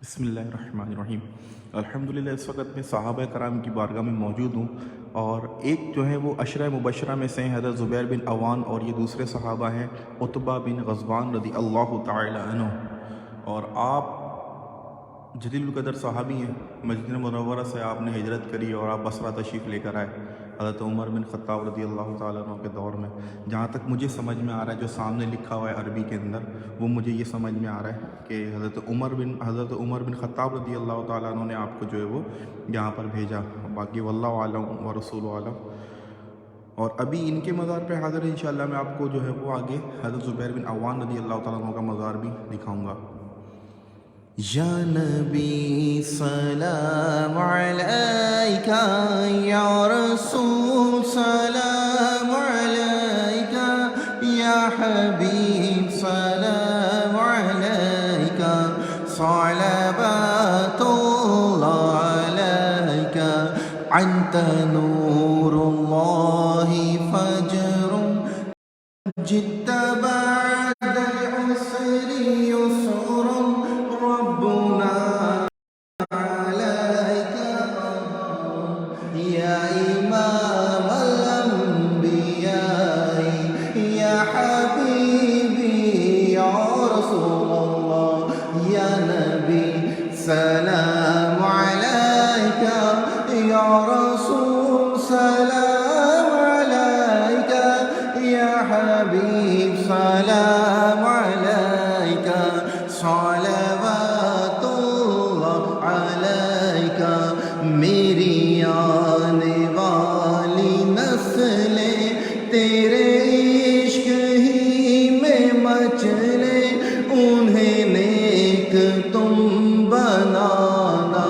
بسم اللہ الرحمن الرحیم۔ الحمدللہ اس وقت میں صحابہ کرام کی بارگاہ میں موجود ہوں، اور ایک جو ہے وہ عشرہ مبشرہ میں سے ہیں حضرت زبیر بن عوان، اور یہ دوسرے صحابہ ہیں عتبہ بن غزوان رضی اللہ تعالی عنہ، اور آپ جلیل القدر صحابی ہیں۔ مدینہ منورہ سے آپ نے ہجرت کری اور آپ بصرہ تشریف لے کر آئے حضرت عمر بن خطاب رضی اللہ تعالیٰ عنہ کے دور میں۔ جہاں تک مجھے سمجھ میں آ رہا ہے، جو سامنے لکھا ہوا ہے عربی کے اندر، وہ مجھے یہ سمجھ میں آ رہا ہے کہ حضرت عمر بن خطاب رضی اللہ تعالیٰ عنہ نے آپ کو جو ہے وہ یہاں پر بھیجا۔ باقی واللہ عالم و رسول عالم۔ اور ابھی ان کے مزار پہ حاضر ہے، انشاءاللہ میں آپ کو جو ہے وہ آگے حضرت زبیر بن عوان رضی اللہ تعالیٰ عنہ کا مزار بھی دکھاؤں گا۔ یا نبی سلام علیکہ، یا رسول سلام علیکہ، یا حبیب سلام علیکہ، صلوات اللہ علیکہ، انت نور اللہ فجر جئت بعد العسر يسرا، ربنا عليك قدر، يا إمام الأنبياء، يا حبيبي يا رسول الله، يا نبي سلام عليك، يا رسول سلام عليك، يا حبيب سلام عليك، صلوات اللہ علیک۔ میری آنے والی نسلیں تیرے عشق ہی میں مچلے، انہیں نیک تم بنانا،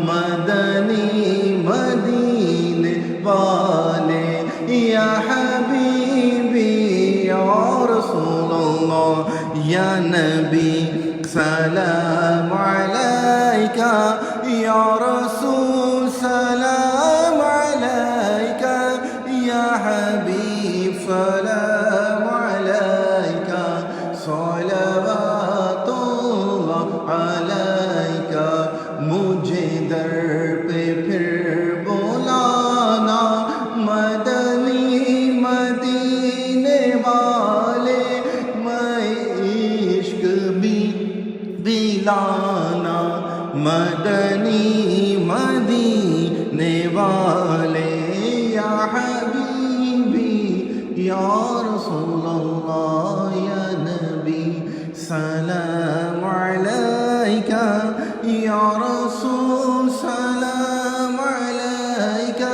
مدنی مدینے والے، یا حبیبی یا رسول اللہ، یا نبی سلام علیکہ، یا رسول سلام علیکہ، یا حبیب سلام علیکہ، صلوات اللہ علیکہ۔ مجھے در پہ پھر بلانا، مدنی مدینے والے، میں عشق بھی دلانا، مدنی مدینے والے، یا حبیبی یا رسول اللہ، یا نبی سلام علیکہ، یا رسول سلام علیکہ،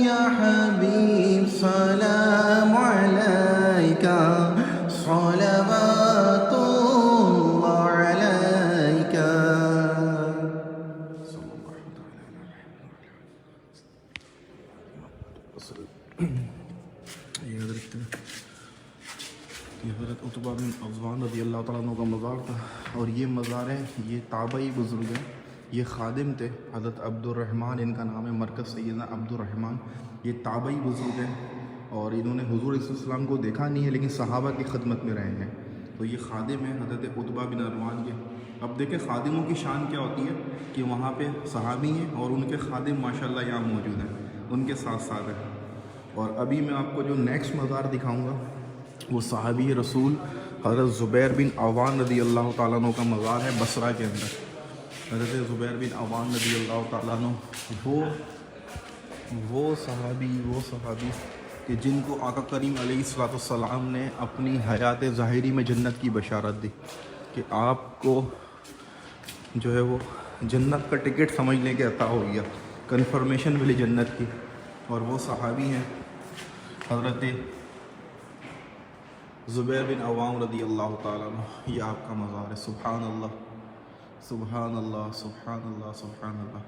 یا حبیب سلام علیکہ، صلوات اللہ علیکہ۔ یہ حضرت عتبہ بن غزوان رضی اللہ تعالیٰ عنہ کا مزار تھا، اور یہ مزار ہے، یہ تابعی بزرگ ہیں، یہ خادم تھے حضرت عبد الرحمن، ان کا نام ہے، مرکز سیدنا عبد الرحمن۔ یہ تابعی بزرگ ہیں، اور انہوں نے حضور علیہ السلام کو دیکھا نہیں ہے، لیکن صحابہ کی خدمت میں رہے ہیں۔ تو یہ خادم ہیں حضرت عتبہ بن عوان کے۔ اب دیکھیں خادموں کی شان کیا ہوتی ہے کہ وہاں پہ صحابی ہیں اور ان کے خادم ماشاءاللہ یہاں موجود ہیں، ان کے ساتھ ساتھ ہیں۔ اور ابھی میں آپ کو جو نیکسٹ مزار دکھاؤں گا وہ صحابی رسول حضرت زبیر بن عوان رضی اللہ تعالیٰ عنہ کا مزار ہے بصرہ کے اندر۔ حضرت زبیر بن عوان رضی اللہ تعالیٰ عنہ وہ صحابی کہ جن کو آقا کریم علیہ السلام نے اپنی حیات ظاہری میں جنت کی بشارت دی، کہ آپ کو جو ہے وہ جنت کا ٹکٹ سمجھنے کے عطا ہو گیا، کنفرمیشن ملی جنت کی۔ اور وہ صحابی ہیں حضرت زبیر بن عوام رضی اللہ تعالیٰ عنہ۔ یہ آپ کا مزار ہے۔ سبحان اللہ سبحان اللہ سبحان اللہ سبحان اللہ۔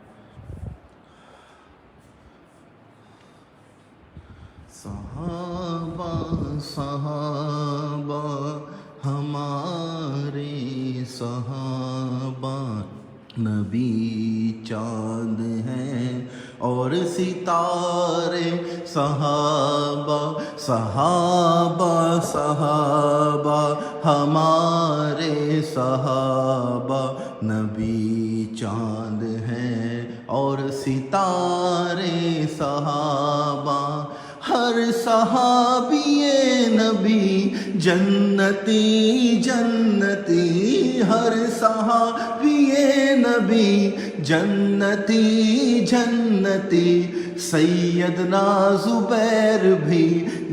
صحابہ صحابہ ہمارے صحابہ، نبی چاند ہیں اور ستارے صحابہ صحابہ صحابہ ہمارے صحابہ نبی چاند ہیں اور ستارے صحابہ ہر صحابی نبی جنتی جنتی ہر صحابی نبی جنتی جنتی سیدنا زبیر بھی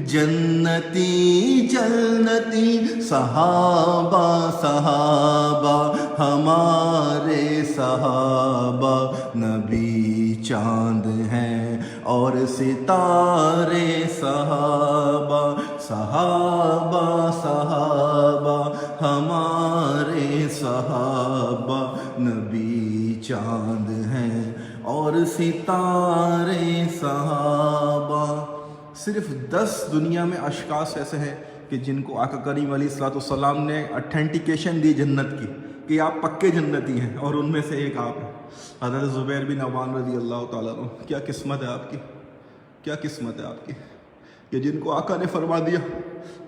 جنتی جنتی صحابہ صحابہ ہمارے صحابہ نبی چاند ہیں اور ستارے صحابہ صحابہ صحابہ ہمارے صحابہ نبی چاند ہیں اور ستارے صحابہ۔ صرف 10 دنیا میں اشخاص ایسے ہیں کہ جن کو آقا کریم علیہ الصلوۃ والسلام نے اتھینٹیکیشن دی جنت کی کہ آپ پکے جنتی ہیں، اور ان میں سے ایک آپ ہیں، حضرت زبیر بن عوام رضی اللہ تعالیٰ عنہ۔ کیا قسمت ہے آپ کی، کیا قسمت ہے آپ کی کہ جن کو آقا نے فرما دیا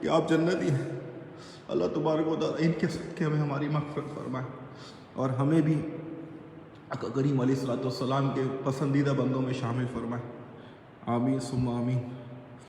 کہ آپ جنتی ہیں۔ اللہ تبارک و تعالیٰ ان کے صدقے میں ہماری مغفرت فرمائے اور ہمیں بھی آقا کریم علیہ الصلوۃ والسلام کے پسندیدہ بندوں میں شامل فرمائے۔ آمین ثم آمین۔